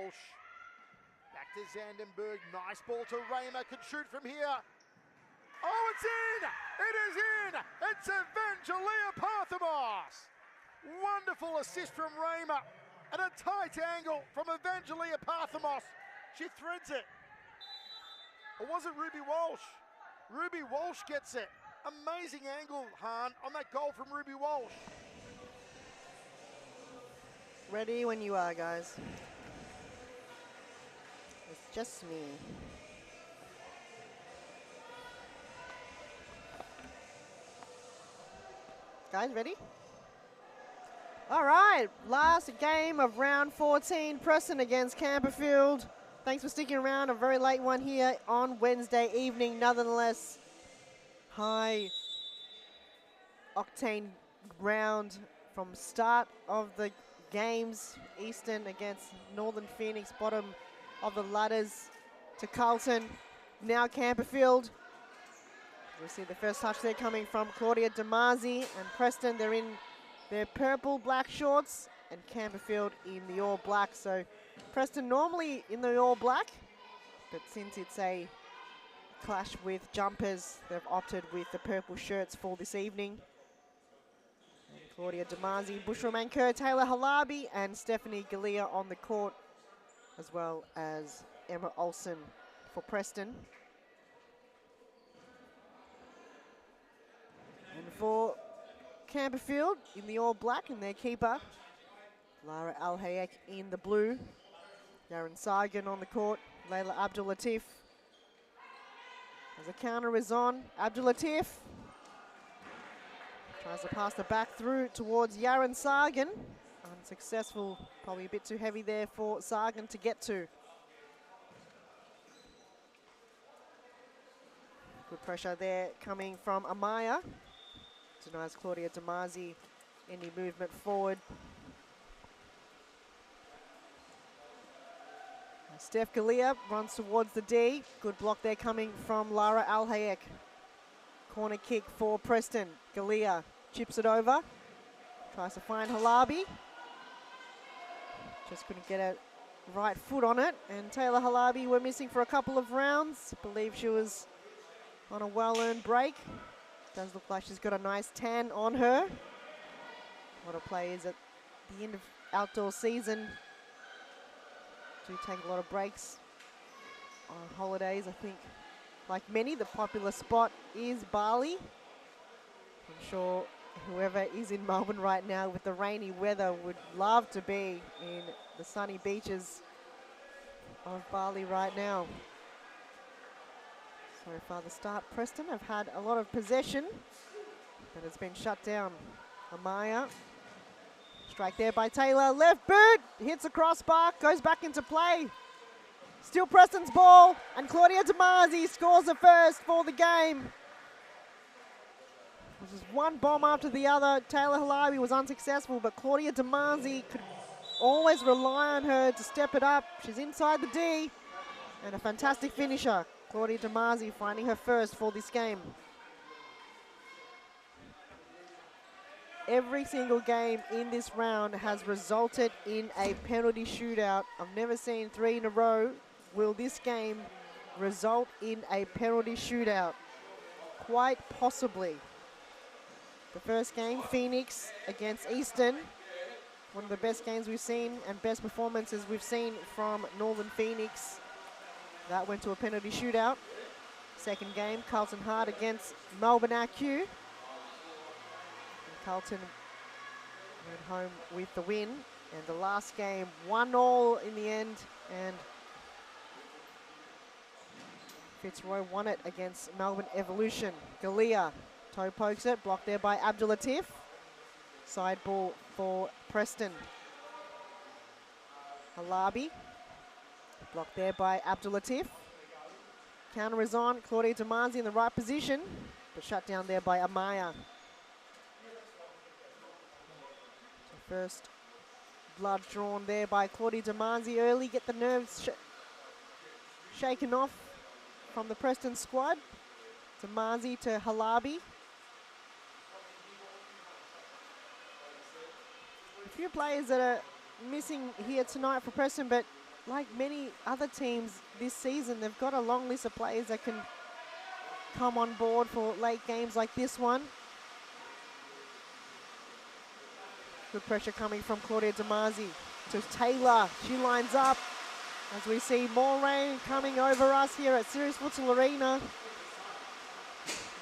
Walsh. Back to Zandenberg. Nice ball to Raymer. Can shoot from here. Oh, it's in! It is in! It's Evangelia Parthamos! Wonderful assist from Raymer. At a tight angle from Evangelia Parthamos. She threads it. Or was it Ruby Walsh? Ruby Walsh gets it. Amazing angle, Hahn, on that goal from Ruby Walsh. Ready when you are, guys. It's just me. Guys, ready? All right, last game of round 14, Preston against Campbellfield. Thanks for sticking around, a very late one here on Wednesday evening. Nonetheless, high octane round from start of the games. Eastern against Northern Phoenix, bottom of the ladders to Carlton. Now Campbellfield. You'll see the first touch there coming from Claudia Damasi and Preston. They're in their purple black shorts and Campbellfield in the all black. So Preston normally in the all black, but since it's a clash with jumpers, they've opted with the purple shirts for this evening. And Claudia Damasi, Bushra Manker, Taylor Halabi and Stephanie Galea on the court, as well as Emma Olsen for Preston. And for Campbellfield in the all black and their keeper, Lara Al-Hayek in the blue. Yaren Sargan on the court, Layla Abdul-Latif. As the counter is on, Abdul-Latif tries to pass the back through towards Yaren Sargan. Unsuccessful, probably a bit too heavy there for Sargan to get to. Good pressure there coming from Amaya. Denies Claudia Damasi any movement forward. Steph Galea runs towards the D. Good block there coming from Lara Al-Hayek. Corner kick for Preston. Galea chips it over. Tries to find Halabi. Just couldn't get a right foot on it. And Taylor Halabi were missing for a couple of rounds. I believe she was on a well-earned break. Does look like she's got a nice tan on her. A lot of players at the end of outdoor season do take a lot of breaks on holidays. I think, like many, the popular spot is Bali. I'm sure whoever is in Melbourne right now with the rainy weather would love to be in the sunny beaches of Bali right now. So far the start, Preston have had a lot of possession, but it's been shut down. Amaya, strike there by Taylor, left boot, hits a crossbar, goes back into play. Still Preston's ball, and Claudia Damasi scores the first for the game. This is one bomb after the other. Taylor Halabi was unsuccessful, but Claudia Damasi could always rely on her to step it up. She's inside the D, and a fantastic finisher. Claudia Damasi finding her first for this game. Every single game in this round has resulted in a penalty shootout. I've never seen 3 in a row. Will this game result in a penalty shootout? Quite possibly. The first game, Phoenix against Eastern. One of the best games we've seen and best performances we've seen from Northern Phoenix. That went to a penalty shootout. Second game, Carlton Hart against Melbourne AQ. And Carlton went home with the win. And the last game, 1-1 in the end. And Fitzroy won it against Melbourne Evolution. Galea toe pokes it, blocked there by Abdul-Latif. Side ball for Preston. Halabi. Blocked there by Abdul-Latif. Counter is on. Claudia Damasi in the right position, but shut down there by Amaya. So first blood drawn there by Claudia Damasi early. Get the nerves shaken off from the Preston squad. Damasi to Halabi. A few players that are missing here tonight for Preston, but like many other teams this season, they've got a long list of players that can come on board for late games like this one. Good pressure coming from Claudia Damazi to Taylor. She lines up as we see more rain coming over us here at Sirius Futsal Arena.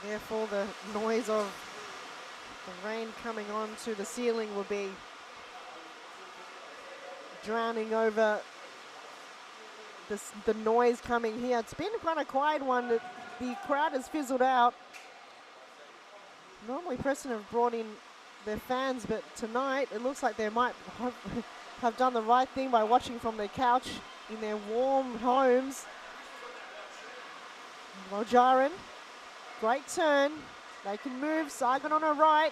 Therefore, the noise of the rain coming onto the ceiling will be drowning over the noise coming here. It's been quite a quiet one. The crowd has fizzled out. Normally Preston have brought in their fans, but tonight it looks like they might have done the right thing by watching from their couch in their warm homes. Waljaran, great turn. They can move. Sargon on her right,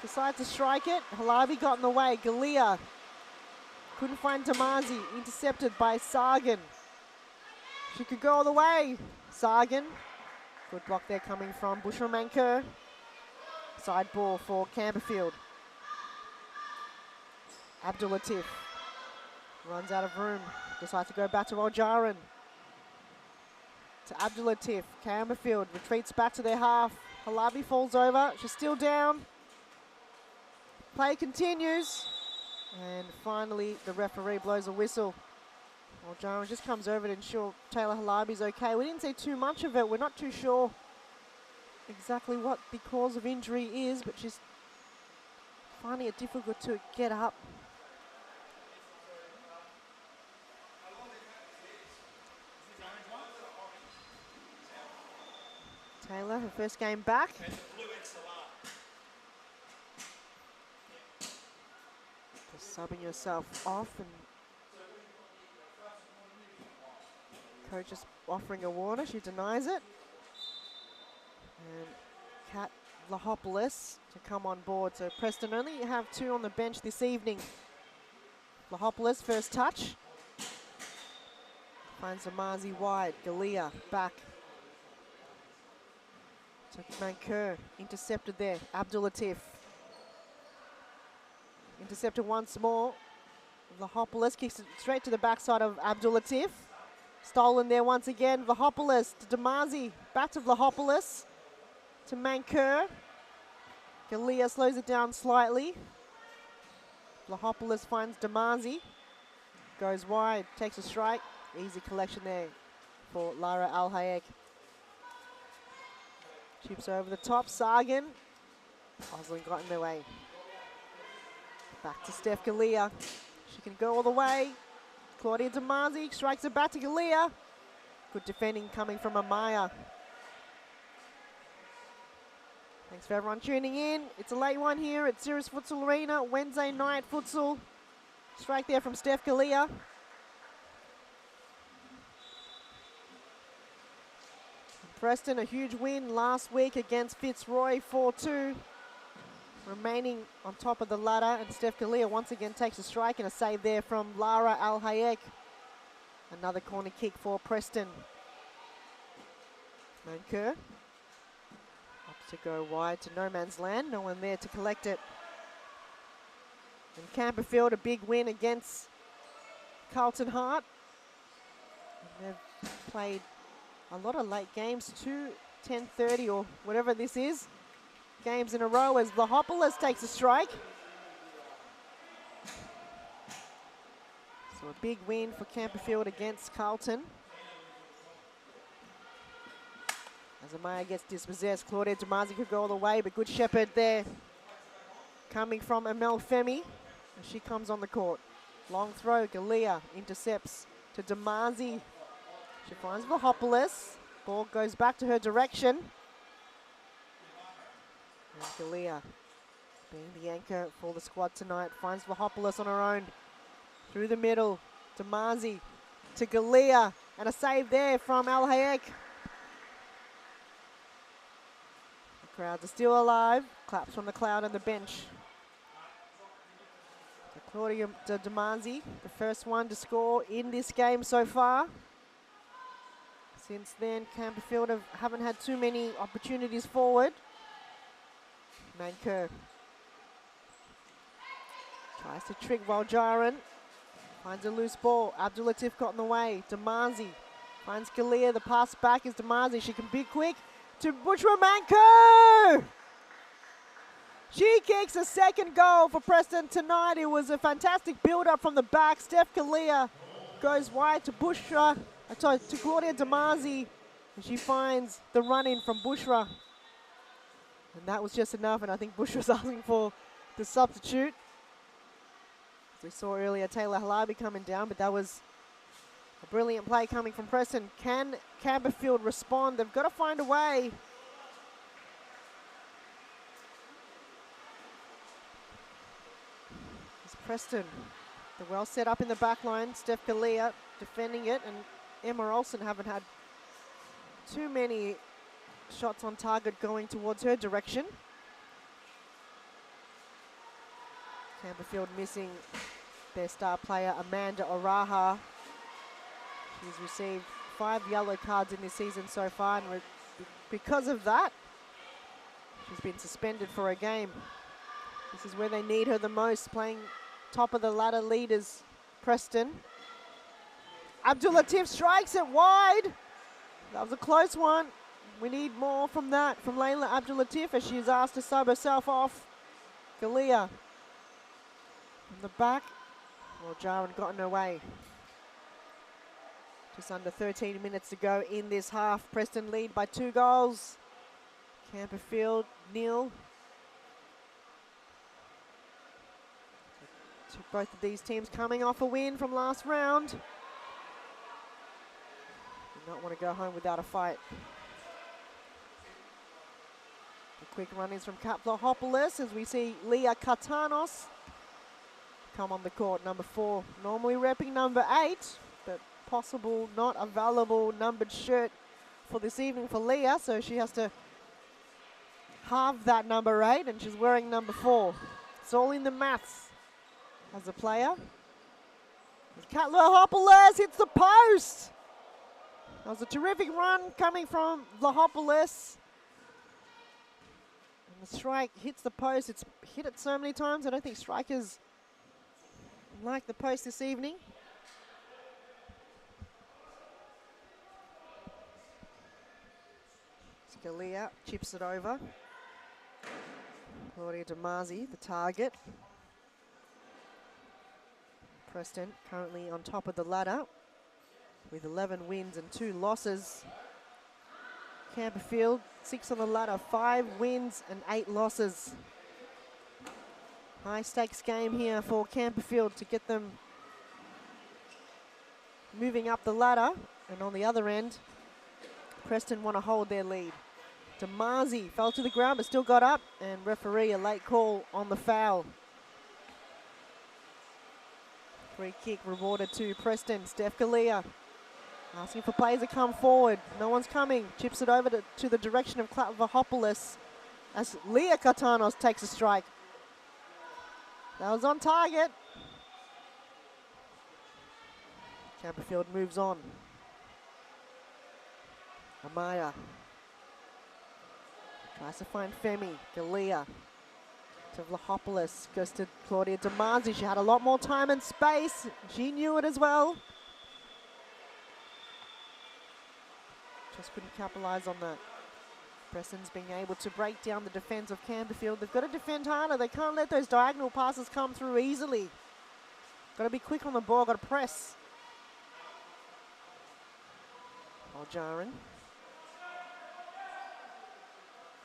decides to strike it. Halabi got in the way. Galea couldn't find Damazi, intercepted by Sargon. She could go all the way. Sargon, good block there coming from Bushra Manker. Side ball for Campbellfield. Abdulatif runs out of room. Decides to go back to Waljaran. To Abdulatif. Campbellfield retreats back to their half. Halabi falls over. She's still down. Play continues. And finally, the referee blows a whistle. Waljaran just comes over to ensure Taylor Halabi's okay. We didn't see too much of it. We're not too sure exactly what the cause of injury is, but she's finding it difficult to get up. Taylor, her first game back. Just subbing yourself off, and coach is offering a water. She denies it. And Kat Lahopoulos to come on board. So Preston only have 2 on the bench this evening. Lahopoulos, first touch. Finds Damazi wide. Galea back to Manker. Intercepted there. Abdulatif. Intercepted once more. Lahopoulos kicks it straight to the backside of Abdulatif. Stolen there once again. Vlahopoulos to Damazi. Back to Vlahopoulos. To Manker. Galea slows it down slightly. Vlahopoulos finds Damazi. Goes wide, takes a strike. Easy collection there for Lara Al-Hayek. Chips over the top. Sargon. Oslin got in their way. Back to Steph Galea. She can go all the way. Claudia Damazi strikes it back to Galea. Good defending coming from Amaya. Thanks for everyone tuning in. It's a late one here at Sirius Futsal Arena. Wednesday night futsal. Strike there from Steph Galea. Preston, a huge win last week against Fitzroy, 4-2. Remaining on top of the ladder, and Steph Galea once again takes a strike, and a save there from Lara Al-Hayek. Another corner kick for Preston. Manker. To go wide to no man's land, no one there to collect it. And Campbellfield, a big win against Carlton Hart. And they've played a lot of late games, 10:30 or whatever this is, games in a row as Vlahopoulos takes a strike. So a big win for Campbellfield against Carlton. As Amaya gets dispossessed, Claudia Damazi could go all the way, but good shepherd there coming from Amel Femi as she comes on the court. Long throw, Galea intercepts to Damazi. She finds Vlahopoulos. Ball goes back to her direction. And Galea, being the anchor for the squad tonight, finds Vlahopoulos on her own. Through the middle, Damazi to Galea, and a save there from Al-Hayek. Crowds are still alive. Claps from the crowd on the bench. So Claudia Damazi, the first one to score in this game so far. Since then, Campbellfield haven't had too many opportunities forward. Manker tries to trick Waljaran. Finds a loose ball. Abdul Latif got in the way. Damazi finds Kalia. The pass back is Damazi. She can be quick to Bushra Manko. She kicks a second goal for Preston tonight. It was a fantastic build-up from the back. Steph Kalia goes wide to Bushra, to Claudia Damazi, and she finds the run-in from Bushra. And that was just enough, and I think Bushra's asking for the substitute. As we saw earlier, Taylor Halabi coming down, but that was a brilliant play coming from Preston. Can Campbellfield respond? They've got to find a way. Preston, they're well set up in the back line. Steph Kalia defending it, and Emma Olsen haven't had too many shots on target going towards her direction. Campbellfield missing their star player, Amanda Oraha. She's received 5 yellow cards in this season so far, and because of that, she's been suspended for a game. This is where they need her the most, playing top of the ladder leaders, Preston. Abdul Latif strikes it wide. That was a close one. We need more from that, from Layla Abdul Latif, as she is asked to sub herself off. Galia from the back. Well, Jaron got in her way. Just under 13 minutes to go in this half. Preston lead by 2 goals. Campbellfield nil. Both of these teams coming off a win from last round. Do not want to go home without a fight. The quick run-ins from Kaplahopoulos as we see Leah Katanos come on the court, number 4. Normally repping number 8, but possible not available numbered shirt for this evening for Leah, so she has to halve that number 8, and she's wearing number 4. It's all in the maths. As a player, Kaplahopoulos hits the post. That was a terrific run coming from Vlahopoulos. And the strike hits the post. It's hit it so many times. I don't think strikers like the post this evening. Scalia chips it over. Claudia Damazi, the target. Preston currently on top of the ladder with 11 wins and 2 losses. Campbellfield 6 on the ladder, 5 wins and 8 losses. High stakes game here for Campbellfield to get them moving up the ladder. And on the other end, Preston want to hold their lead. Damazi fell to the ground but still got up, and referee a late call on the foul. Free kick rewarded to Preston. Steph Kalia asking for players to come forward. No one's coming. Chips it over to the direction of Klatvahopoulos as Leah Katanos takes a strike. That was on target. Campbellfield moves on. Amaya tries to find Femi. Galia to Vlahopoulos, goes to Claudia Damazi. She had a lot more time and space. She knew it as well. Just couldn't capitalise on that. Preston's being able to break down the defence of Campbellfield. They've got to defend harder. They can't let those diagonal passes come through easily. Got to be quick on the ball, got to press. Jaron.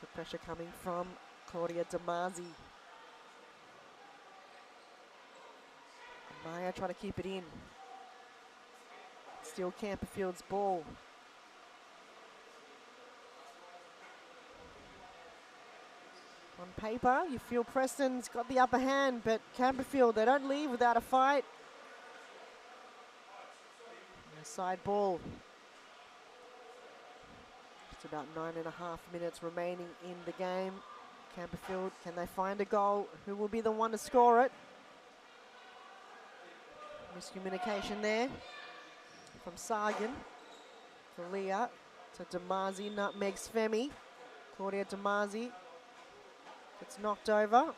The pressure coming from Claudia Damazi. Maya trying to keep it in. Still Campbellfield's ball. On paper, you feel Preston's got the upper hand, but Campbellfield, they don't leave without a fight. And a side ball. Just about 9.5 minutes remaining in the game. Campbellfield, can they find a goal? Who will be the one to score it? Miscommunication there from Sargan. Kalia to Damazi, nutmegs Femi. Claudia Damazi gets knocked over.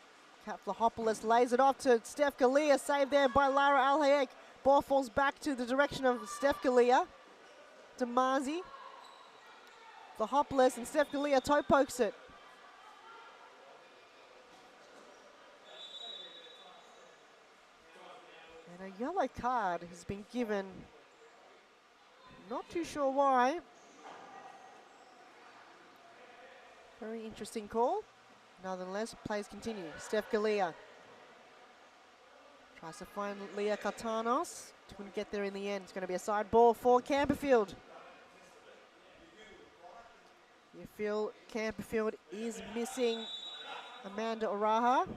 Kaplahopoulos lays it off to Steph Kalia, saved there by Lara Alhayek. Ball falls back to the direction of Steph Galea. Demazi. The Hopeless, and Steph Galea toe pokes it. And a yellow card has been given. Not too sure why. Very interesting call. Nonetheless, plays continue. Steph Galea tries to find Leah Katanos. Couldn't get there in the end. It's going to be a side ball for Campbellfield. You feel Campbellfield is missing Amanda Oraha.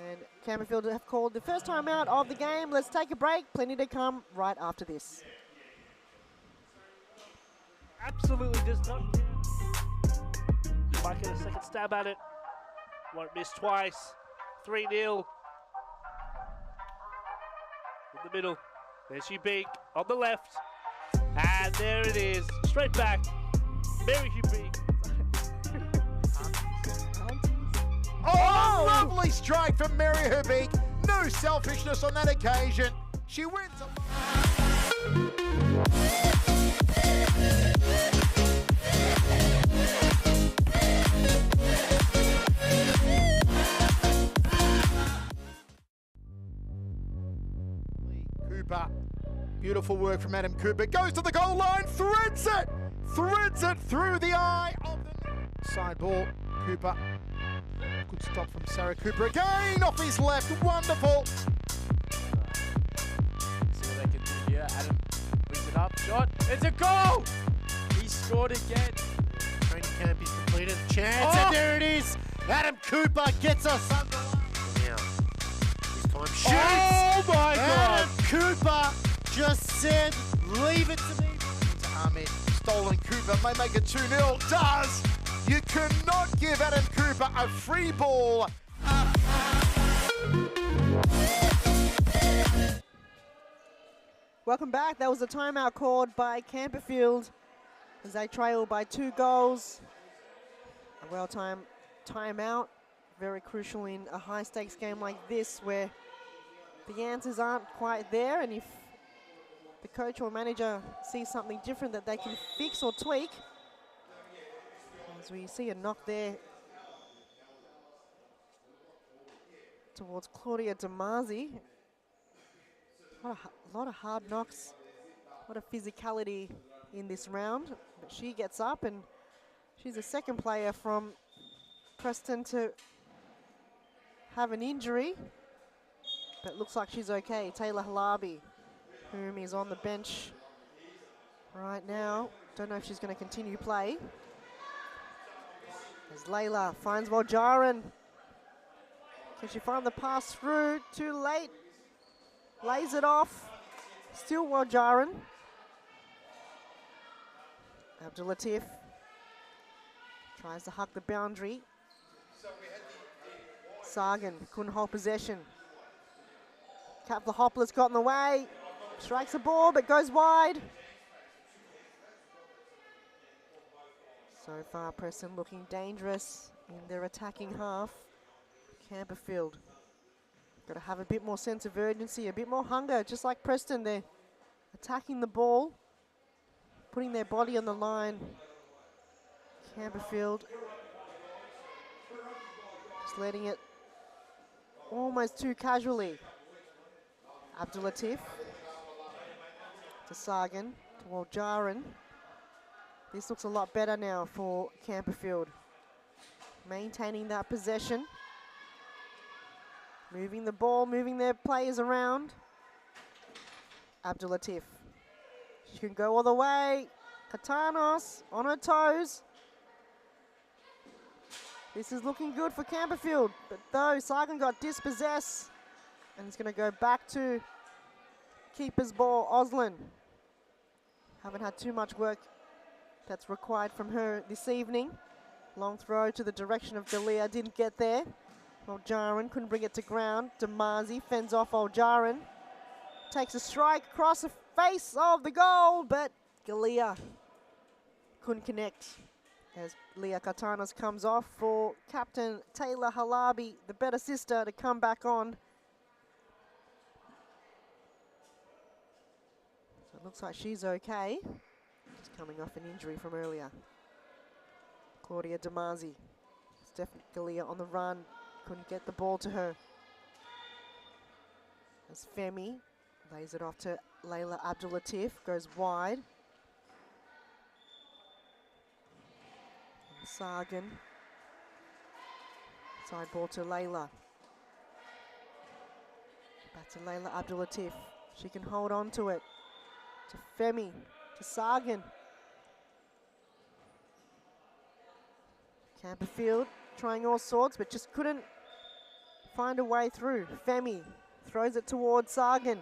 And Campbellfield have called the first time out of the game. Let's take a break. Plenty to come right after this. Absolutely does not care. Might get a second stab at it. Won't miss twice. 3-0. In the middle. There's Hugh Beak on the left. And there it is. Straight back. Mary Hugh Beak. Oh, lovely strike from Mary Hubik. No selfishness on that occasion. She wins. Cooper. Beautiful work from Adam Cooper. Goes to the goal line, threads it through the eye of the side ball. Cooper. Good stop from Sarah Cooper again, off his left, wonderful. See what they can do here. Adam brings it up, shot, it's a goal! He scored again. Training camp is completed, chance, and there it is. Adam Cooper gets us under. Now, this time shoots. Oh my God! Adam Cooper just said, leave it to me. Ahmed, stolen Cooper, may make it 2-0, does. You cannot give Adam Cooper a free ball. Welcome back. That was a timeout called by Campbellfield as they trail by 2 goals. A well-timed timeout, very crucial in a high-stakes game like this where the answers aren't quite there, and if the coach or manager sees something different that they can fix or tweak. As we see a knock there towards Claudia Demazi. A lot of hard knocks, a lot of physicality in this round. But she gets up, and she's the second player from Preston to have an injury. But looks like she's okay. Taylor Halabi, whom is on the bench right now. Don't know if she's going to continue play. As Layla finds Waljaran. Can she find the pass through? Too late. Lays it off. Still Waljaran. Abdulatif tries to hug the boundary. Sagan couldn't hold possession. Cap the Hopler's got in the way. Strikes the ball but goes wide. So far, Preston looking dangerous in their attacking half. Campbellfield got to have a bit more sense of urgency, a bit more hunger, just like Preston. They're attacking the ball, putting their body on the line. Campbellfield just letting it almost too casually. Abdulatif to Sagan, to Waljaran. This looks a lot better now for Campbellfield. Maintaining that possession. Moving the ball, moving their players around. Abdulatif. She can go all the way. Katanos on her toes. This is looking good for Campbellfield. But though Sagan got dispossessed, and it's going to go back to keeper's ball, Oslin. Haven't had too much work that's required from her this evening. Long throw to the direction of Dalia, didn't get there. Waljaran couldn't bring it to ground. Demazi fends off Waljaran. Takes a strike across the face of the goal, but Galea couldn't connect. As Leah Katanas comes off for captain Taylor Halabi, the better sister, to come back on. So it looks like she's okay. Just coming off an injury from earlier. Claudia Damazi. Stephanie Galea on the run. Couldn't get the ball to her. As Femi lays it off to Layla Abdulatif. Goes wide. And Sargan. Side ball to Layla. Back to Layla Abdulatif. She can hold on to it. To Femi. To Sargan. Campbellfield trying all sorts, but just couldn't find a way through. Femi throws it towards Sargan.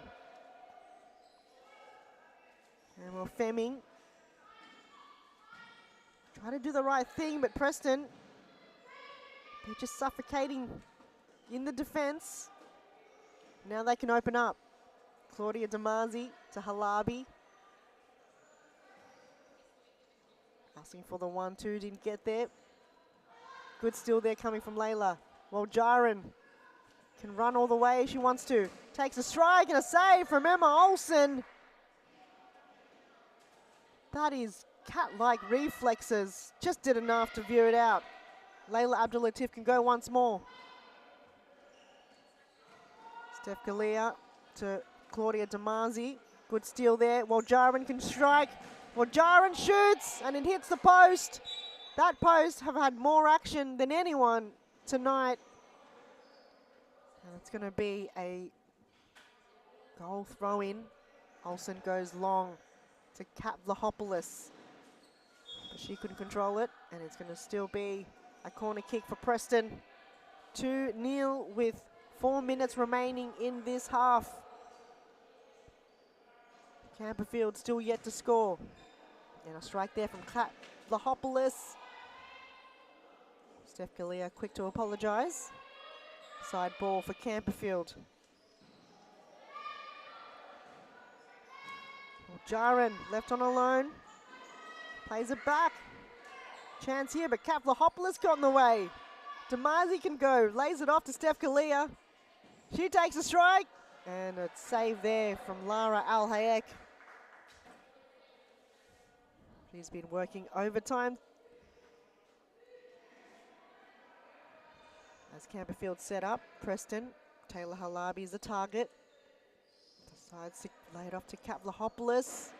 And well, Femi try to do the right thing, but Preston, they're just suffocating in the defense. Now they can open up. Claudia Damazi to Halabi. Asking for the 1-2, didn't get there. Good steal there coming from Layla. Well, Jaren can run all the way if she wants to. Takes a strike and a save from Emma Olsen. That is cat-like reflexes. Just did enough to veer it out. Layla Abdulatif can go once more. Steph Galea to Claudia Damazi. Good steal there. Well, Jaren can strike. Well, Jaren shoots and it hits the post. That post have had more action than anyone tonight. And it's going to be a goal throw-in. Olsen goes long to Kat Vlahopoulos. But she couldn't control it, and it's going to still be a corner kick for Preston. 2-0 with 4 minutes remaining in this half. Campbellfield still yet to score. And a strike there from Kat Vlahopoulos. Steph Galea quick to apologise. Side ball for Campbellfield. Well, Jaren left on alone. Plays it back. Chance here, but Kat Vlahopoulos got in the way. Damazi can go. Lays it off to Steph Galea. She takes a strike. And a save there from Lara Al-Hayek. She's been working overtime. As Campbellfield set up, Preston, Taylor Halabi is the target. Decides to lay it off to Kat Vlahopoulos.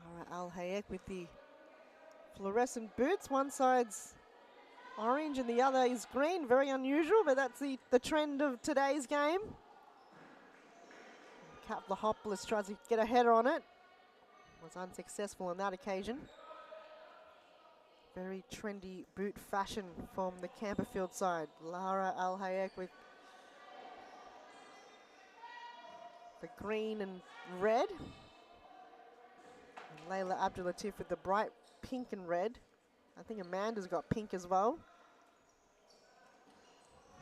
Lara Al-Hayek with the fluorescent boots. One side's orange and the other is green. Very unusual, but that's the trend of today's game. Kat Vlahopoulos tries to get a header on it. Was unsuccessful on that occasion. Very trendy boot fashion from the Campbellfield side. Lara Al-Hayek with the green and red. And Layla Abdulatif with the bright pink and red. I think Amanda's got pink as well.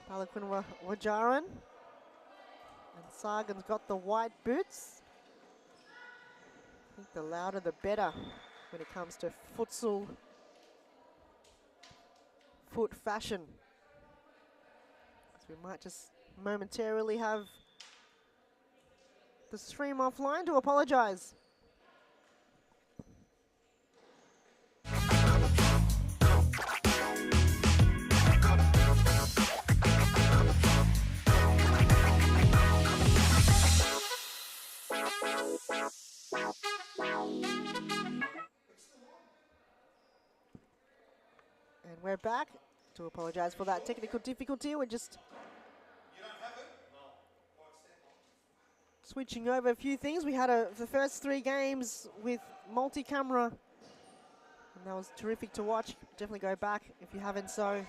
Palaquin Wajaran. And Sargan's got the white boots. I think the louder the better when it comes to futsal foot fashion. So we might just momentarily have the stream offline to apologise. And we're back. To apologise for that technical difficulty. We're just switching over a few things. We had the first 3 games with multi-camera, and that was terrific to watch. Definitely go back if you haven't so.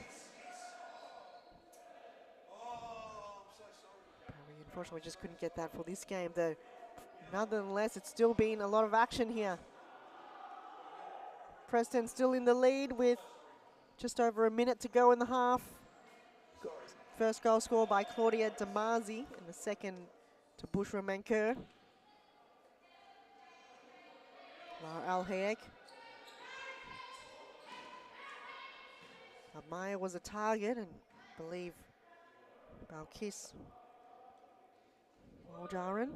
But we unfortunately just couldn't get that for this game though. Nonetheless, it's still been a lot of action here. Preston still in the lead with just over a minute to go in the half. First goal scored by Claudia Damazi and the second to Bushra Mankur. Lara Al-Hayek. Maya was a target, and I believe Balkis Waljaran.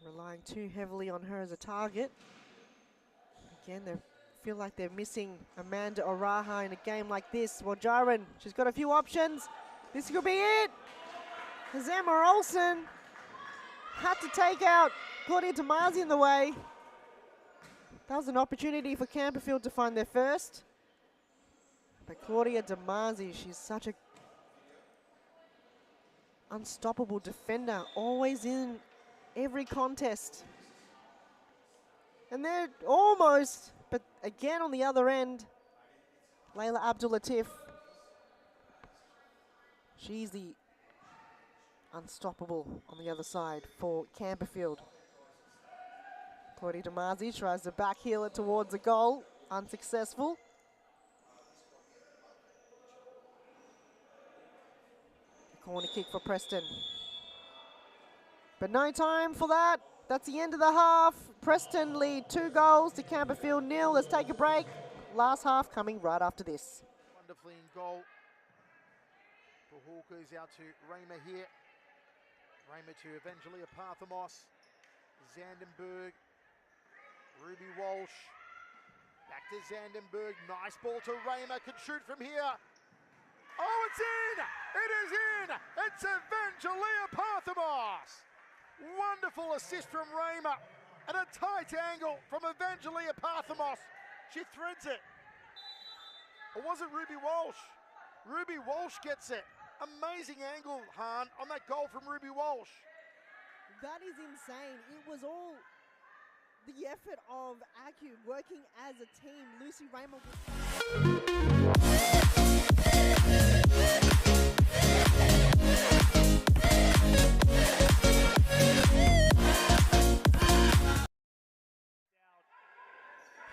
relying too heavily on her as a target. Again, they feel like they're missing Amanda Oraha in a game like this. Well, Jaren, she's got a few options. This could be it. As Emma Olsen had to take out Claudia Damazi in the way. That was an opportunity for Campbellfield to find their first. But Claudia Damazi, she's such a unstoppable defender, always in every contest. And they're almost, but again on the other end, Layla Abdul-Latif. She's the unstoppable on the other side for Campbellfield. Claudia Damazi tries to back heel it towards the goal, unsuccessful. Corner kick for Preston. But no time for that. That's the end of the half. Preston lead 2 goals to Campbellfield 0. Let's take a break. Last half coming right after this. Wonderfully in goal for Hawkers. Out to Raymer here. Raymer to Evangelia Parthamos. Zandenberg. Ruby Walsh. Back to Zandenberg. Nice ball to Raymer. Can shoot from here. Oh, it's in! It is in! It's Evangelia Parthamos! Wonderful assist from Raymer. And a tight angle from Evangelia Parthamos. She threads it. Or was it Ruby Walsh? Ruby Walsh gets it. Amazing angle, Han, on that goal from Ruby Walsh. That is insane. It was all the effort of Acu working as a team. Lucy Raymer.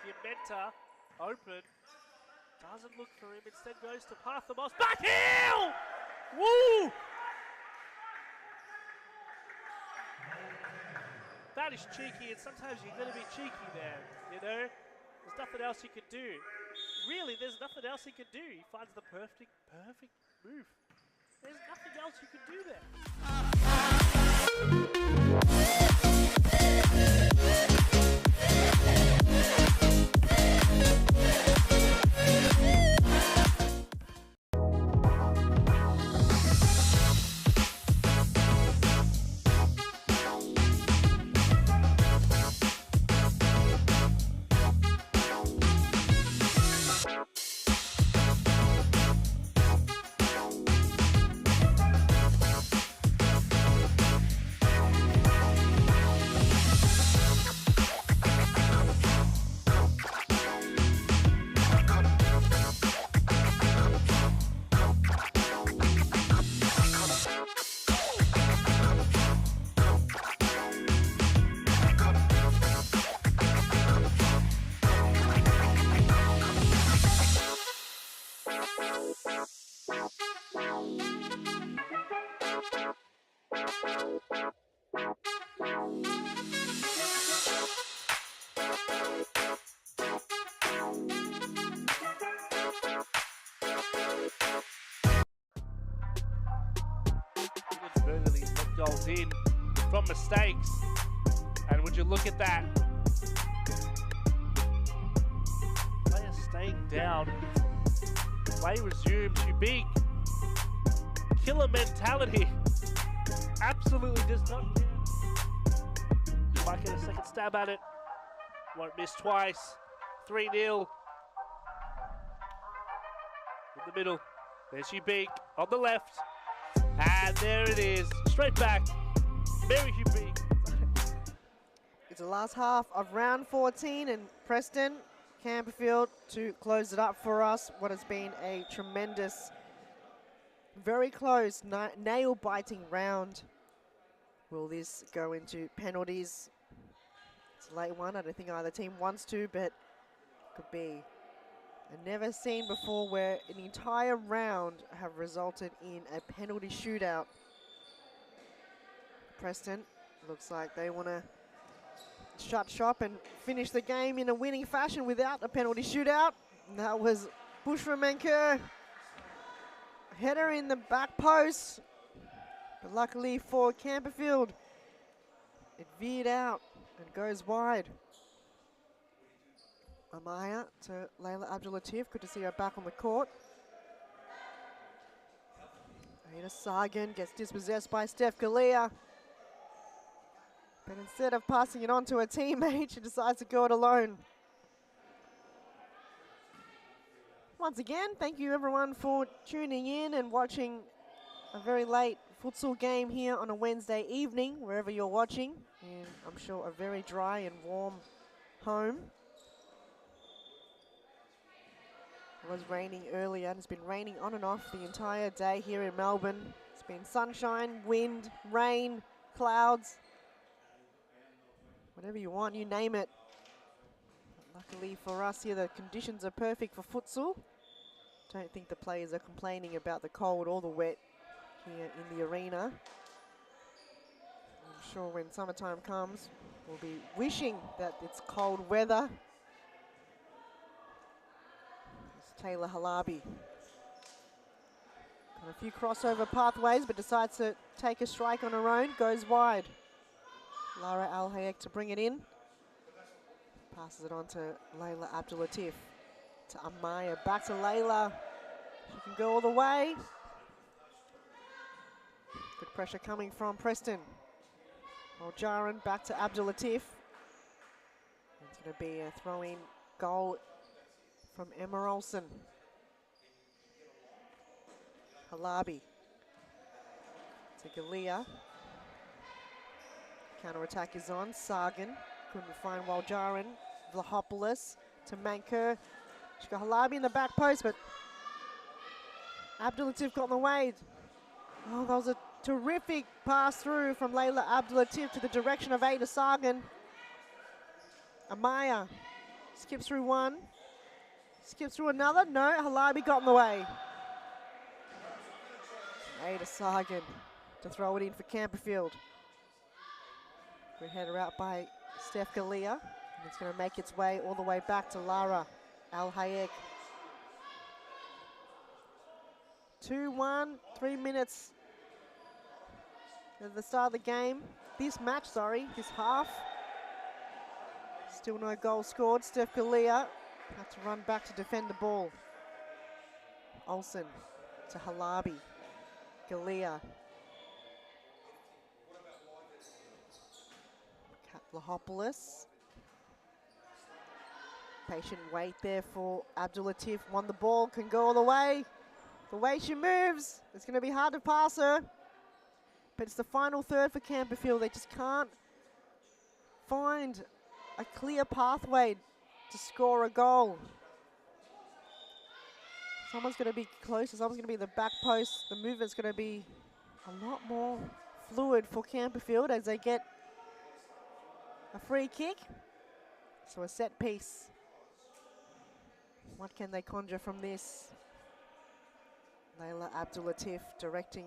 Pimenta open, doesn't look for him, instead goes to Parthamos. Back heel! Woo! That is cheeky, and sometimes you're going to be cheeky there, you know? There's nothing else he can do. Really, there's nothing else he can do. He finds the perfect move. There's nothing else you can do there. Burgley's got goals in from mistakes, and would you look at that? Player staying down. Play resumes. You big killer mentality. Absolutely does not care. Might get a second stab at it. Won't miss twice. 3-0. In the middle. There's you big on the left. And there it is. Straight back. Mary Hugh Big. It's the last half of round 14, and Preston, Campbellfield to close it up for us. What has been a tremendous, very close, nail-biting round. Will this go into penalties? It's a late one. I don't think either team wants to, but could be. I've never seen before where an entire round have resulted in a penalty shootout. Preston looks like they want to shut shop and finish the game in a winning fashion without a penalty shootout. And that was Bushra-Menker. Header in the back post. But luckily for Campbellfield, It veered out and goes wide. Amaya to Layla Abdul-Latif. Good to see her back on the court. Ada Sargan gets dispossessed by Steph Galea. But instead of passing it on to her teammate, she decides to go it alone. Once again, thank you everyone for tuning in and watching a very late futsal game here on a Wednesday evening, wherever you're watching. And I'm sure a very dry and warm home. It was raining earlier, and it's been raining on and off the entire day here in Melbourne. It's been sunshine, wind, rain, clouds, whatever you want, you name it. But luckily for us here, the conditions are perfect for futsal. Don't think the players are complaining about the cold or the wet here in the arena. I'm sure when summertime comes, we'll be wishing that it's cold weather. Taylor Halabi. Got a few crossover pathways, but decides to take a strike on her own. Goes wide. Lara Al-Hayek to bring it in. Passes it on to Layla Abdul-Latif. To Amaya. Back to Layla. She can go all the way. Good pressure coming from Preston. Jaron back to Abdul-Latif. It's going to be a throw-in goal from Emma Olsen. Halabi to Galea. Counter-attack is on. Sargan couldn't find Waljaran. Vlahopoulos to Manker. She's got Halabi in the back post, but Abdul-Latif got in the way. Oh, that was a terrific pass through from Layla Abdul-Latif to the direction of Ada Sargan. Amaya skips through one. Skips through another. No, Halabi got in the way. Ada Sargan to throw it in for Campbellfield. Good header out by Steph Galea. And it's going to make its way all the way back to Lara Al-Hayek. 2-1, 3 minutes at the start of the game. This half. Still no goal scored. Steph Galea had to run back to defend the ball. Olsen to Halabi. Galea. Vlahopoulos. Patient wait there for Abdul-Latif. Won the ball, can go all the way. The way she moves, it's going to be hard to pass her. But it's the final third for Campbellfield. They just can't find a clear pathway to score a goal. Someone's going to be closer, someone's going to be the back post. The movement's going to be a lot more fluid for Campbellfield as they get a free kick. So a set piece. What can they conjure from this? Layla Abdul-Latif directing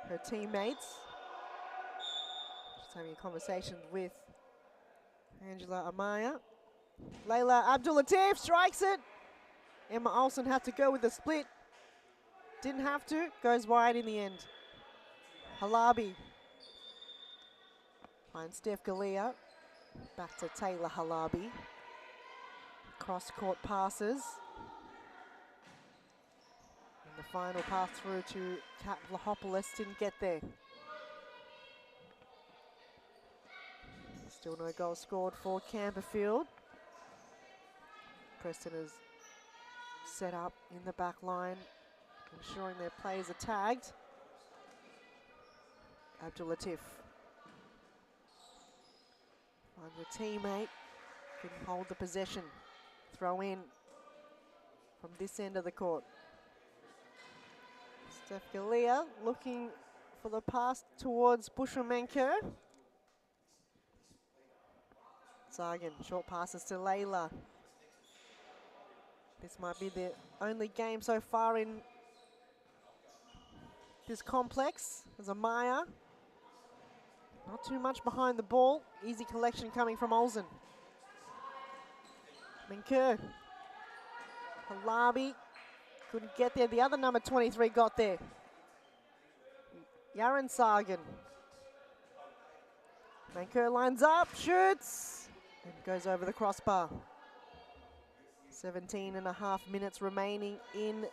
her teammates. Just having a conversation with Angela Amaya. Layla Abdul-Latif strikes it. Emma Olsen had to go with the split. Didn't have to, goes wide in the end. Halabi finds Steph Galea. Back to Taylor Halabi. Cross-court passes. And the final pass through to Kat Vlahopoulos didn't get there. Still no goal scored for Campbellfield. Preston is set up in the back line, ensuring their players are tagged. Abdul-Latif finds a teammate, couldn't hold the possession. Throw in from this end of the court. Steph Galea looking for the pass towards Bushra-Manker. Sargan, short passes to Layla. This might be the only game so far in this complex. There's Amaya. Not too much behind the ball. Easy collection coming from Olsen. Manker. Halabi couldn't get there. The other number 23 got there. Yaron Sargan. Manker lines up, shoots, and goes over the crossbar. 17.5 minutes remaining in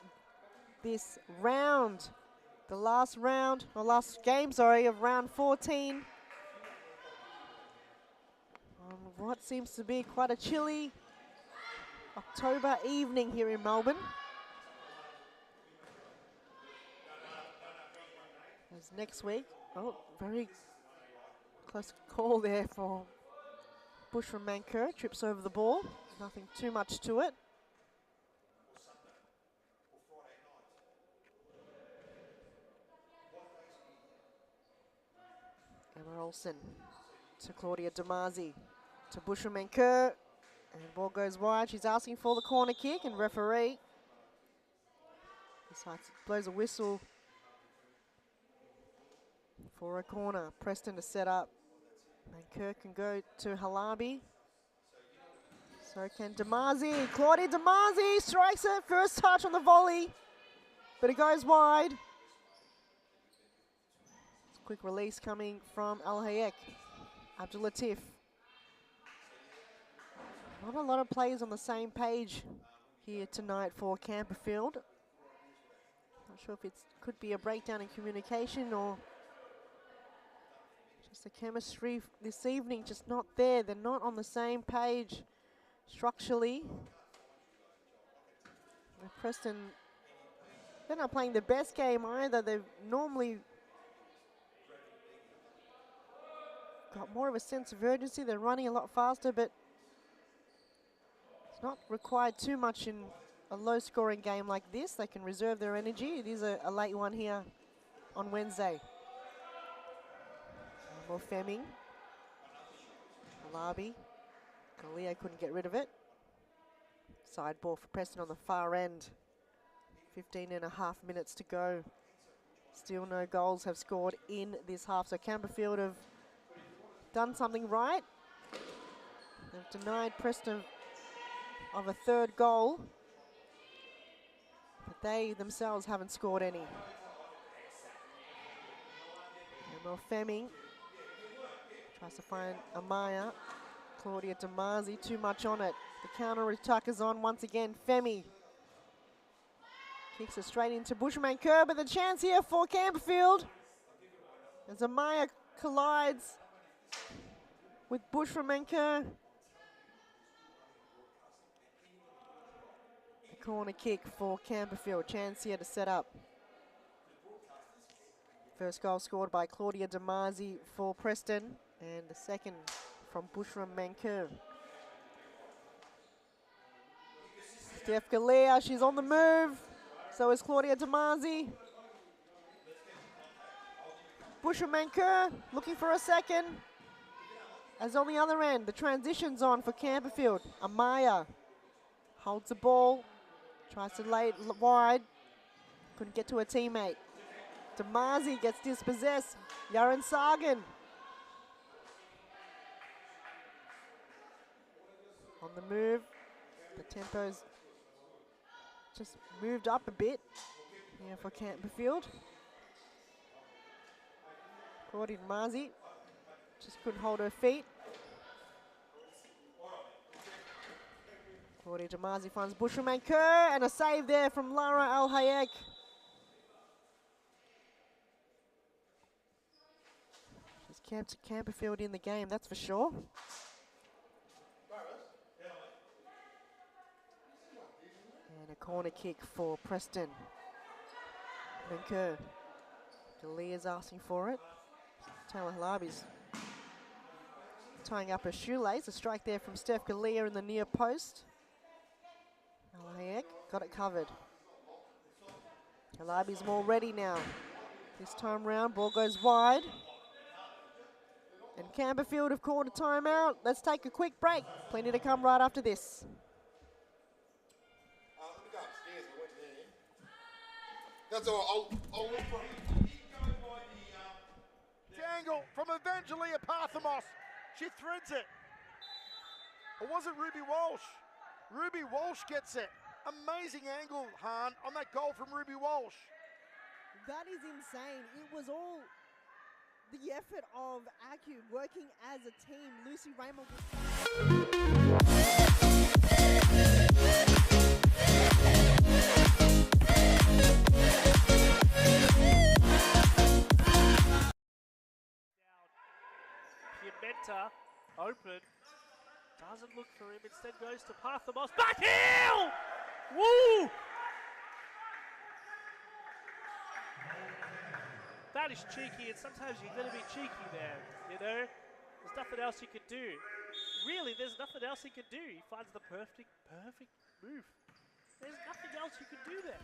this round. The last round, or last game, sorry, of round 14. On what seems to be quite a chilly October evening here in Melbourne. As next week, oh, very close call there for Bush from Manker, trips over the ball. Nothing too much to it. Emma Olsen to Claudia Damasi to Bush from Manker. And the ball goes wide. She's asking for the corner kick, and referee decides blows a whistle for a corner. Preston to set up. Manker can go to Halabi. So can Damasi. Claudia Damasi strikes it. First touch on the volley, but it goes wide. It's a quick release coming from Al Hayek. Abdul Latif. Not a lot of players on the same page here tonight for Campbellfield. Not sure if it could be a breakdown in communication or just the chemistry this evening just not there. They're not on the same page structurally. And Preston, they're not playing the best game either. They've normally got more of a sense of urgency. They're running a lot faster, but it's not required too much in a low-scoring game like this. They can reserve their energy. It is a late one here on Wednesday. More Fleming. Alabi. Kalia couldn't get rid of it. Side ball for Preston on the far end. 15.5 minutes to go. Still no goals have scored in this half. So Campbellfield have done something right. They've denied Preston of a third goal, but they themselves haven't scored any. Emil Fleming tries to find Amaya. Claudia Damasi, too much on it. The counter attack is on once again. Femi kicks it straight into Bushman-Kerr, but the chance here for Campbellfield as Amaya collides with Bushman-Kerr. Corner kick for Campbellfield. Chance here to set up. First goal scored by Claudia Damasi for Preston, and the second from Bushram Manker. Steph Galea, she's on the move. So is Claudia Damasi. Bushram Manker looking for a second. As on the other end, the transition's on for Campbellfield. Amaya holds the ball. Tries to lay it wide. Couldn't get to a teammate. Damasi gets dispossessed. Yaren Sagan. On the move. The tempo's just moved up a bit here for Campbellfield. Claudia Damasi just couldn't hold her feet. Claudia Damasi finds Bushman-Kerr, and a save there from Lara Al Hayek. She's kept Campbellfield in the game, that's for sure. And a corner kick for Preston. Manker. Dalia's asking for it. Taylor Halabi's tying up her shoelace. A strike there from Steph Galea in the near post. Hayek got it covered. Halabi's more ready now. This time round, ball goes wide. And Campbellfield have called a timeout. Let's take a quick break. Plenty to come right after this. That's all. I'll look for Dangle from Evangelia Parthamos. She threads it. Or was it Ruby Walsh? Ruby Walsh gets it. Amazing angle, Han, on that goal from Ruby Walsh. That is insane. It was all the effort of Acu working as a team. Lucy Raymond Pimenta open. Doesn't look for him. Instead goes to Parthamos. Back heel! Woo! That is cheeky, and sometimes you're going to be cheeky there, you know? There's nothing else you can do. Really, there's nothing else he can do. He finds the perfect move. There's nothing else you can do there.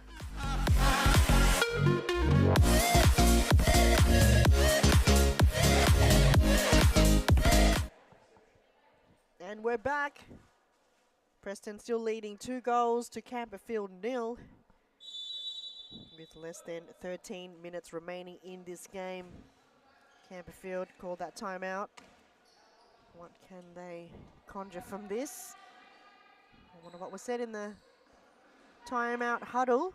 And we're back. Preston still leading 2 goals to Campbellfield 0. With less than 13 minutes remaining in this game. Campbellfield called that timeout. What can they conjure from this? I wonder what was said in the timeout huddle.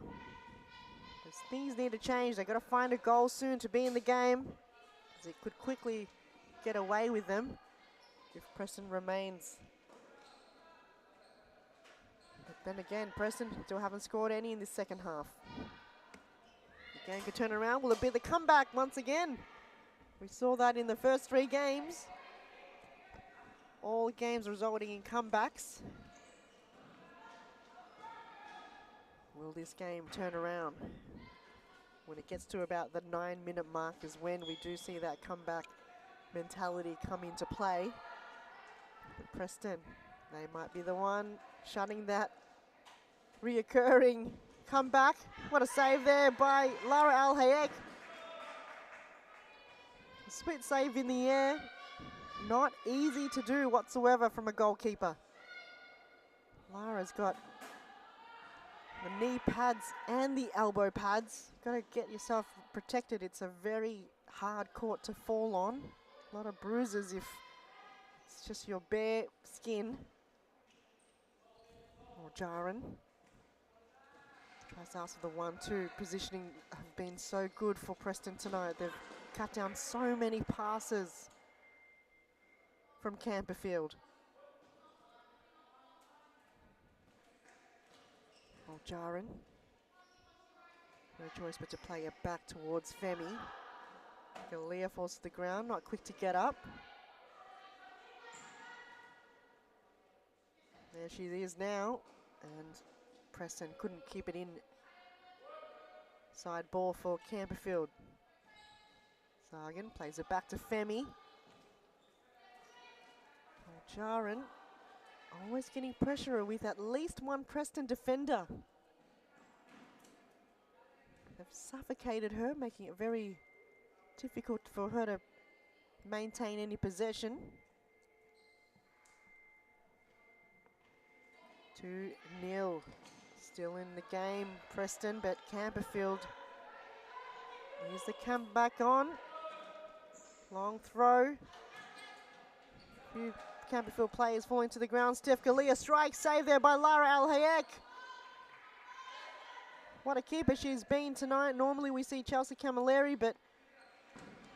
Because things need to change. They've got to find a goal soon to be in the game. Because it could quickly get away with them if Preston remains. But then again, Preston still haven't scored any in this second half. The game could turn around. Will it be the comeback once again? We saw that in the first 3 games. All games resulting in comebacks. Will this game turn around? When it gets to about the 9-minute mark is when we do see that comeback mentality come into play. But Preston, they might be the one shutting that reoccurring comeback. What a save there by Lara Al Hayek. A split save in the air. Not easy to do whatsoever from a goalkeeper. Lara's got the knee pads and the elbow pads. Got to get yourself protected. It's a very hard court to fall on. A lot of bruises if it's just your bare skin. Or Jaron. Tries out for the 1-2. Positioning have been so good for Preston tonight. They've cut down so many passes from Campbellfield. Oh, Jaron. No choice but to play it back towards Femi. Galea falls to the ground, not quick to get up. There she is now, and Preston couldn't keep it in. Side ball for Campbellfield. Sargan plays it back to Femi. Oh, Jaron always getting pressure with at least one Preston defender. They've suffocated her, making it very difficult for her to maintain any possession. 2-0. Still in the game, Preston, but Campbellfield. Here's the comeback on. Long throw. Few Campbellfield players falling to the ground. Steph Galea strike save there by Lara Al Hayek. What a keeper she's been tonight. Normally we see Chelsea Camilleri, but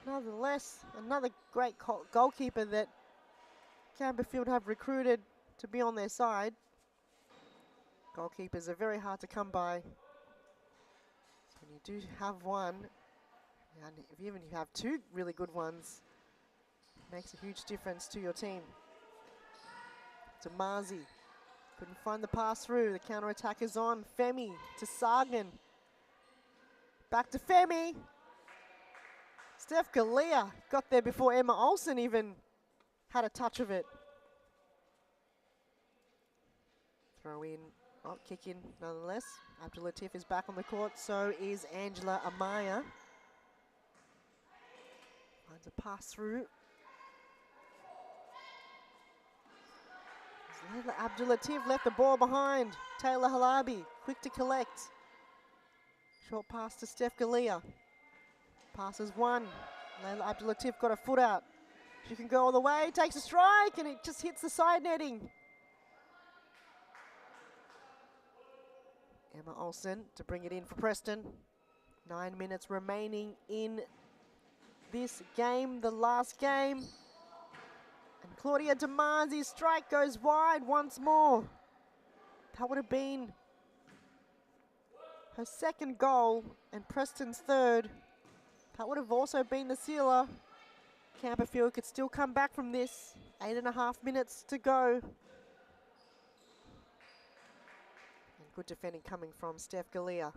nonetheless, another great goalkeeper that Campbellfield have recruited to be on their side. Goalkeepers are very hard to come by. So when you do have one, and even if you have 2 really good ones, it makes a huge difference to your team. To Marzi. Couldn't find the pass through. The counter-attack is on. Femi to Sargan. Back to Femi. Steph Galea got there before Emma Olsen even had a touch of it. Throw in. Oh, kick in nonetheless. Abdul Latif is back on the court. So is Angela Amaya. Finds a pass through. Abdul Latif left the ball behind. Taylor Halabi, quick to collect. Short pass to Steph Galea. Passes one. Layla Abdul Latif got a foot out. She can go all the way, takes a strike, and it just hits the side netting. Emma Olsen to bring it in for Preston. 9 minutes remaining in this game, the last game. And Claudia DeMarzi's strike goes wide once more. That would have been her second goal and Preston's third. That would have also been the sealer. Campbellfield could still come back from this. 8.5 minutes to go. And good defending coming from Steph Galea.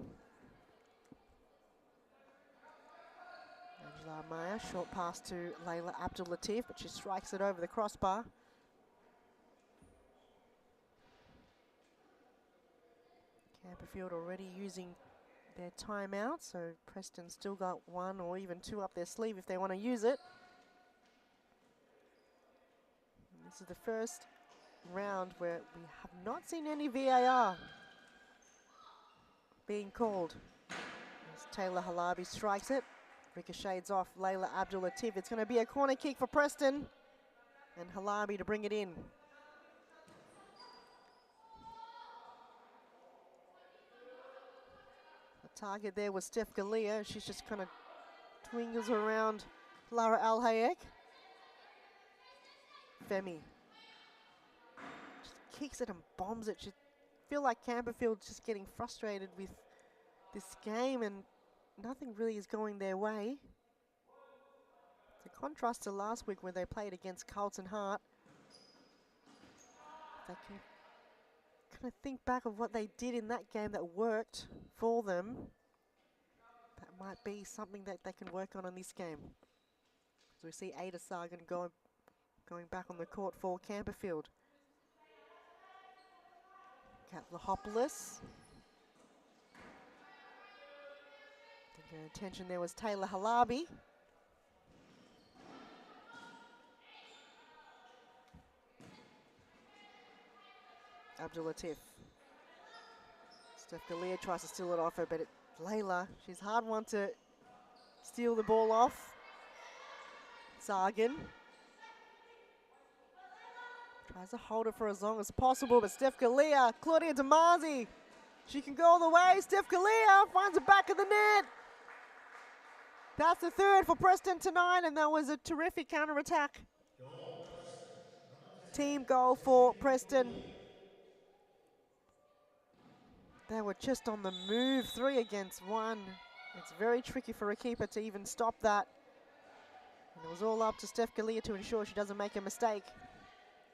Angela Maya, short pass to Layla Abdul Latif, but she strikes it over the crossbar. Campbellfield already using their timeout, so Preston still got 1 or even 2 up their sleeve if they want to use it. And this is the first round where we have not seen any VAR being called. As Taylor Halabi strikes it, ricochets off Layla Abdul Latif. It's going to be a corner kick for Preston, and Halabi to bring it in. Target there was Steph Galea. She's just kind of twingles around Lara Al Hayek. Femi just kicks it and bombs it. You feel like Campbellfield's just getting frustrated with this game and nothing really is going their way. It's a contrast to last week when they played against Carlton Hart. They can kind of think back of what they did in that game that worked for them. That might be something that they can work on in this game. So we see Ada Sargan going back on the court for Campbellfield. Katlahopoulos. I think her attention there was Taylor Halabi. Abdul Latif. Steph Galea tries to steal it off her, but Layla, she's a hard one to steal the ball off. Sargan tries to hold it for as long as possible, but Steph Galea, Claudia DeMarzi, she can go all the way. Steph Galea finds the back of the net. That's the third for Preston tonight, and that was a terrific counter-attack. Team goal for Preston. They were just on the move, 3 against 1. It's very tricky for a keeper to even stop that. And it was all up to Steph Galea to ensure she doesn't make a mistake.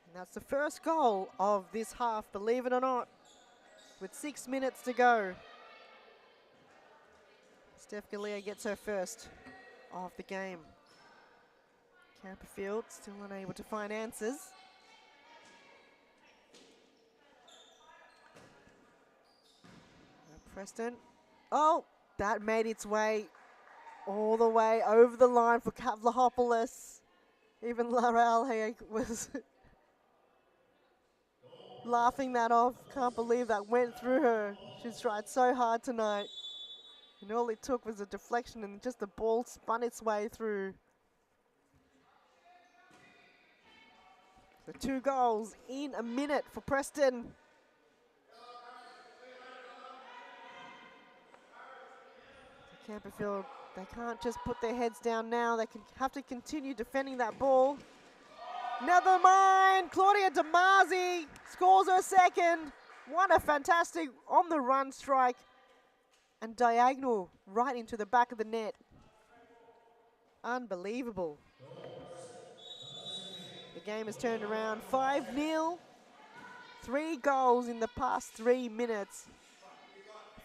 And that's the first goal of this half, believe it or not, with 6 minutes to go. Steph Galea gets her first of the game. Campbellfield still unable to find answers. Preston. Oh, that made its way all the way over the line for Katlahopoulos. Even Lara Alhayek was laughing that off. Can't believe that went through her. She's tried so hard tonight. And all it took was a deflection and just the ball spun its way through. So 2 goals in a minute for Preston. Campbellfield, they can't just put their heads down now. They have to continue defending that ball. Never mind, Claudia DeMarzi scores her second. What a fantastic on-the-run strike. And diagonal right into the back of the net. Unbelievable. The game has turned around 5-0. 3 goals in the past 3 minutes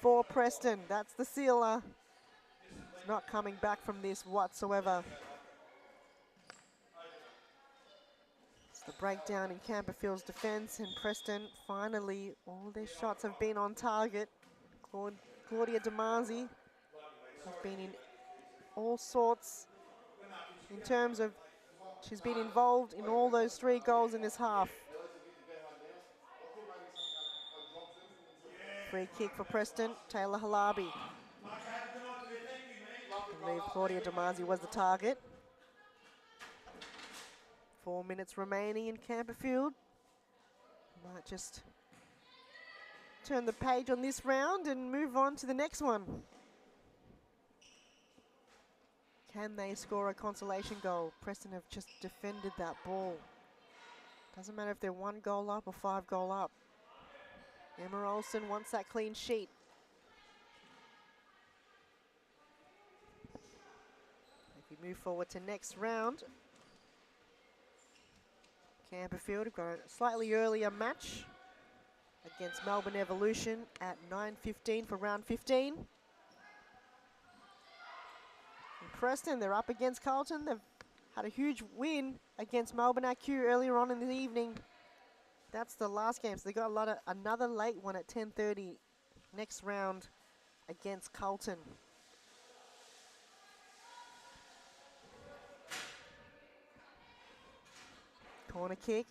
for Preston. That's the sealer. Not coming back from this whatsoever. It's the breakdown in Campbellfield's defense, and Preston finally, all their shots have been on target. Claudia DeMarzi has been in all sorts in terms of, she's been involved in all those 3 goals in this half. Free kick for Preston, Taylor Halabi. I believe Claudia DeMarzi was the target. 4 minutes remaining in Campbellfield. Might just turn the page on this round and move on to the next one. Can they score a consolation goal? Preston have just defended that ball. Doesn't matter if they're 1 goal up or 5 goal up. Emma Olsen wants that clean sheet. If we move forward to next round, Campbellfield have got a slightly earlier match against Melbourne Evolution at 9:15 for round 15. And Preston, they're up against Carlton. They've had a huge win against Melbourne AQ earlier on in the evening. That's the last game, so they got another late one at 10:30 next round against Carlton. Corner kick.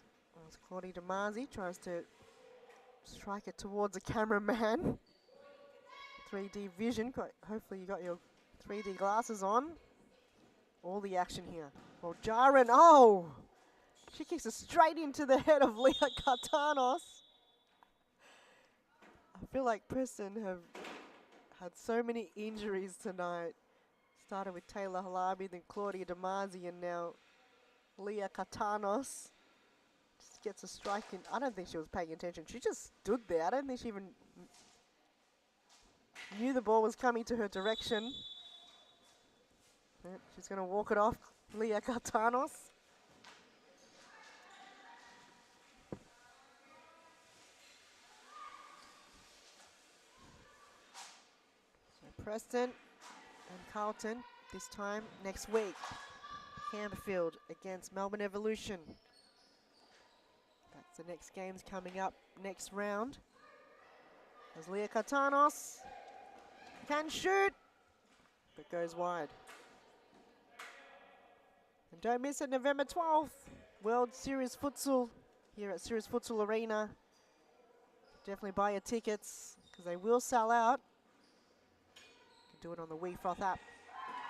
As Claudia DeMasi tries to strike it towards the cameraman. 3D vision. Hopefully you got your 3D glasses on. All the action here. Well, Jaren, oh! She kicks it straight into the head of Leah Katanos. I feel like Preston have had so many injuries tonight. Started with Taylor Halabi, then Claudia DeMasi, and now Leah Katanos. Just gets a strike in. I don't think she was paying attention. She just stood there. I don't think she even knew the ball was coming to her direction. But she's going to walk it off, Leah Katanos. Preston and Carlton this time next week. Campbellfield against Melbourne Evolution. That's the next games coming up next round. As Leah Katanos can shoot, but goes wide. And don't miss it, November 12th, World Series Futsal here at Series Futsal Arena. Definitely buy your tickets because they will sell out. Do it on the WeFroth app.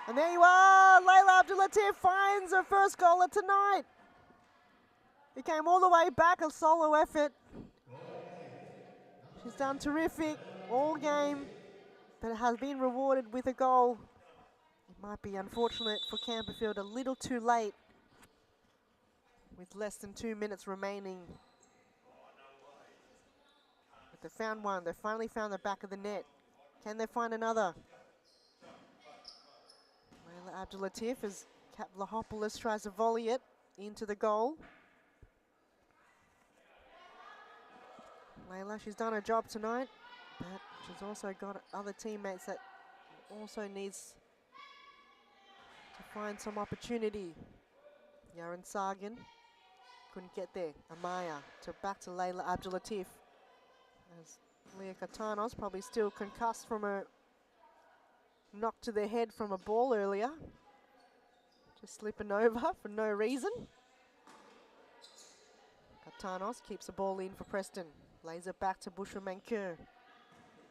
And there you are! Layla Abdulatif finds her first goal of tonight. It came all the way back, a solo effort. She's done terrific all game, but it has been rewarded with a goal. It might be unfortunate for Campbellfield, a little too late with less than 2 minutes remaining. But they found one. They finally found the back of the net. Can they find another? Abdulatif as Cap Lahopoulos tries to volley it into the goal. Layla, she's done her job tonight, but she's also got other teammates that also needs to find some opportunity. Yaren Sargan couldn't get there. Amaya back to Layla Abdulatif as Leah Katanos probably still concussed from her knock to the head from a ball earlier. Just slipping over for no reason. Katanos keeps the ball in for Preston. Lays it back to Bushra Mankur.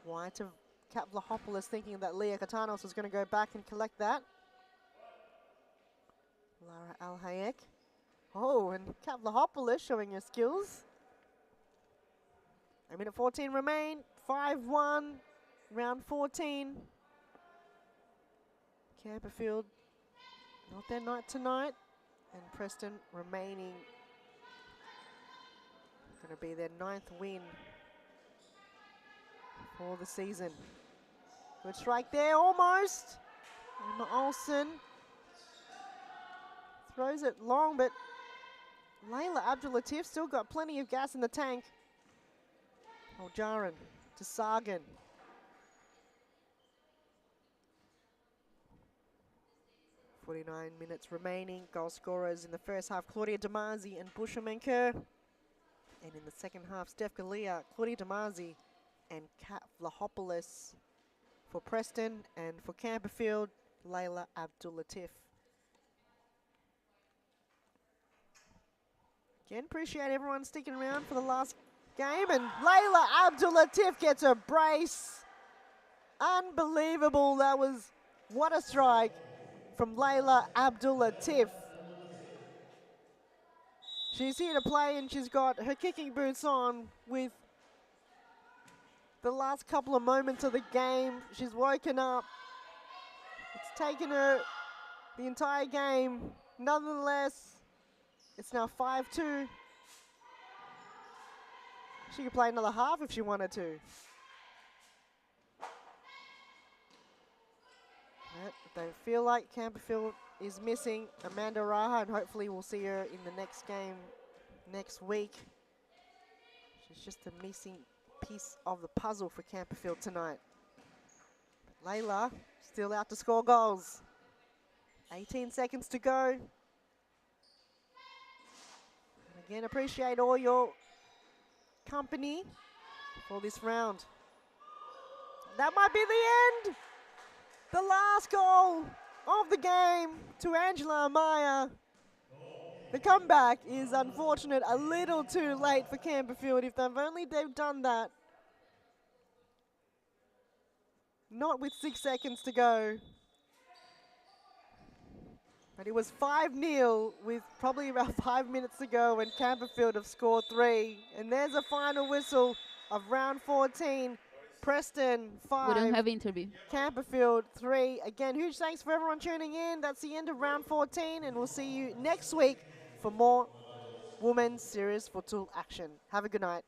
Wide to Cap Lahopoulos, thinking that Leah Katanos was going to go back and collect that. Lara Al-Hayek. Oh, and Cap Lahopoulos showing her skills. A minute 14 remain. 5-1. Round 14. Campbellfield, not their night tonight, and Preston remaining. Going to be their 9th win for the season. Good strike there, almost. Emma Olsen throws it long, but Layla Abdulatif still got plenty of gas in the tank. Jaren to Sargan. 49 minutes remaining. Goal scorers in the first half, Claudia DeMasi and Bushra Mankur. And in the second half, Steph Galea, Claudia DeMasi and Kat Vlahopoulos for Preston. And for Campbellfield, Layla Abdulatif. Again, appreciate everyone sticking around for the last game. And Layla Abdulatif gets a brace. Unbelievable. That was, what a strike from Layla Abdulatif. She's here to play and she's got her kicking boots on with the last couple of moments of the game. She's woken up. It's taken her the entire game. Nonetheless, it's now 5-2. She could play another half if she wanted to. But they feel like Campbellfield is missing Amanda Raha, and hopefully we'll see her in the next game next week. She's just a missing piece of the puzzle for Campbellfield tonight. But Layla still out to score goals. 18 seconds to go. And again, appreciate all your company for this round. That might be the end. The last goal of the game to Angela Amaya. The comeback is unfortunate, a little too late for Campbellfield. If they've done that, not with 6 seconds to go. But it was 5-0 with probably about 5 minutes to go when Campbellfield have scored 3. And there's a final whistle of round 14. Preston 5. We don't have interview. Campbellfield 3. Again, huge thanks for everyone tuning in. That's the end of round 14, and we'll see you next week for more Women's Series Futsal action. Have a good night.